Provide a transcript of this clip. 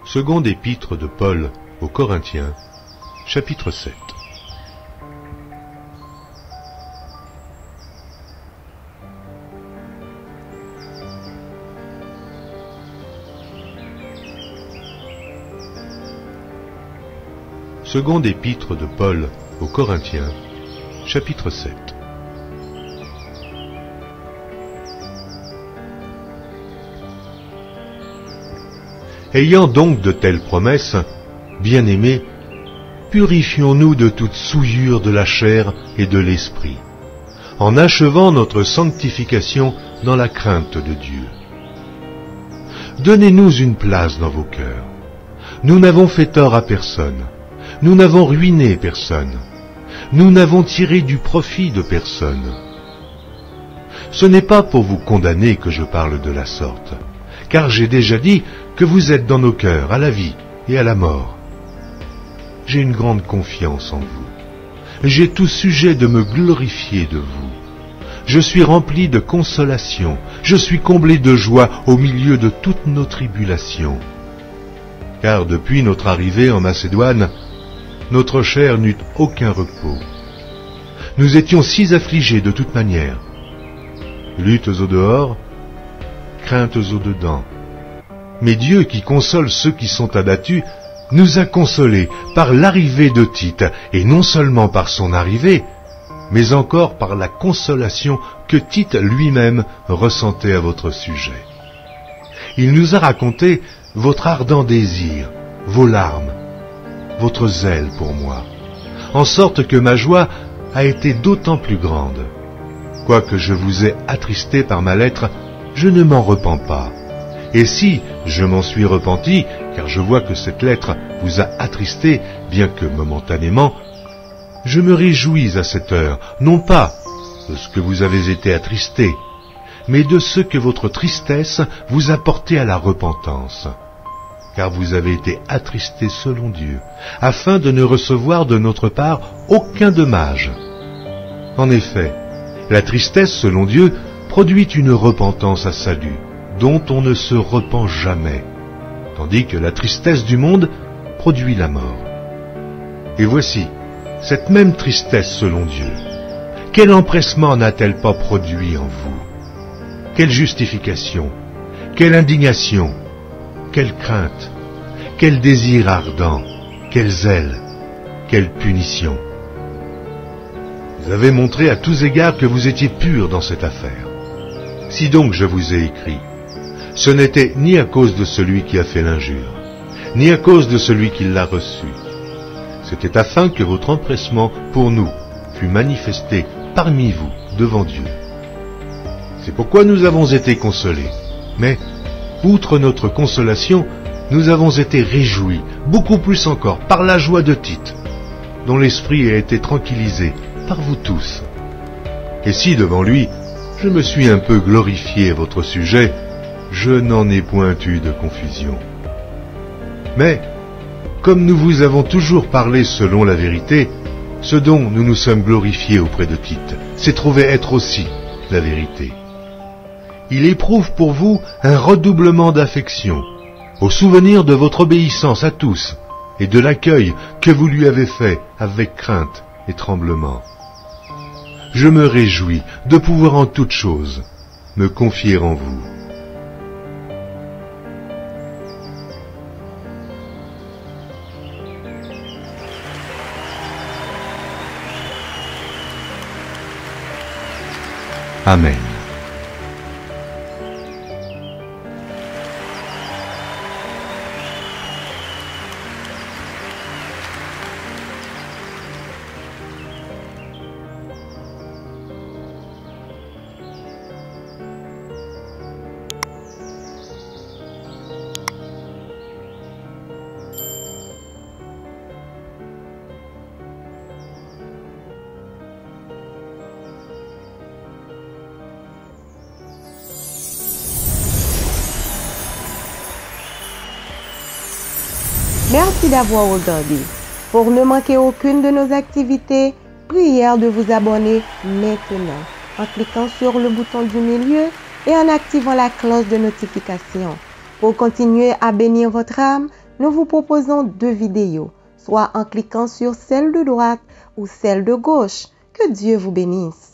Seconde épître de Paul aux Corinthiens, chapitre 7. Seconde épître de Paul aux Corinthiens, chapitre 7. Ayant donc de telles promesses, bien-aimés, purifions-nous de toute souillure de la chair et de l'esprit, en achevant notre sanctification dans la crainte de Dieu. Donnez-nous une place dans vos cœurs. Nous n'avons fait tort à personne. Nous n'avons ruiné personne. Nous n'avons tiré du profit de personne. Ce n'est pas pour vous condamner que je parle de la sorte, car j'ai déjà dit que vous êtes dans nos cœurs à la vie et à la mort. J'ai une grande confiance en vous. J'ai tout sujet de me glorifier de vous. Je suis rempli de consolation, je suis comblé de joie au milieu de toutes nos tribulations. Car depuis notre arrivée en Macédoine, notre chair n'eut aucun repos. Nous étions si affligés de toute manière. Luttes au dehors, craintes au dedans. Mais Dieu qui console ceux qui sont abattus, nous a consolés par l'arrivée de Tite, et non seulement par son arrivée, mais encore par la consolation que Tite lui-même ressentait à votre sujet. Il nous a raconté votre ardent désir, vos larmes, votre zèle pour moi, en sorte que ma joie a été d'autant plus grande. Quoique je vous ai attristé par ma lettre, je ne m'en repens pas. Et si je m'en suis repenti, car je vois que cette lettre vous a attristé, bien que momentanément, je me réjouis à cette heure, non pas de ce que vous avez été attristé, mais de ce que votre tristesse vous a porté à la repentance. Car vous avez été attristé selon Dieu, afin de ne recevoir de notre part aucun dommage. En effet, la tristesse selon Dieu produit une repentance à salut, dont on ne se repent jamais, tandis que la tristesse du monde produit la mort. Et voici, cette même tristesse selon Dieu, quel empressement n'a-t-elle pas produit en vous? Quelle justification, quelle indignation, quelle crainte, quel désir ardent, quel zèle, quelle punition. Vous avez montré à tous égards que vous étiez purs dans cette affaire. Si donc je vous ai écrit, ce n'était ni à cause de celui qui a fait l'injure, ni à cause de celui qui l'a reçu. C'était afin que votre empressement pour nous fût manifesté parmi vous devant Dieu. C'est pourquoi nous avons été consolés. Mais, outre notre consolation, nous avons été réjouis, beaucoup plus encore, par la joie de Tite, dont l'esprit a été tranquillisé par vous tous. Et si devant lui, je me suis un peu glorifié à votre sujet, je n'en ai point eu de confusion. Mais, comme nous vous avons toujours parlé selon la vérité, ce dont nous nous sommes glorifiés auprès de Tite, s'est trouvé être aussi la vérité. Il éprouve pour vous un redoublement d'affection, au souvenir de votre obéissance à tous, et de l'accueil que vous lui avez fait avec crainte et tremblement. Je me réjouis de pouvoir en toutes choses me confier en vous. Amen. Merci d'avoir regardé. Pour ne manquer aucune de nos activités, prière de vous abonner maintenant en cliquant sur le bouton du milieu et en activant la cloche de notification. Pour continuer à bénir votre âme, nous vous proposons 2 vidéos, soit en cliquant sur celle de droite ou celle de gauche. Que Dieu vous bénisse.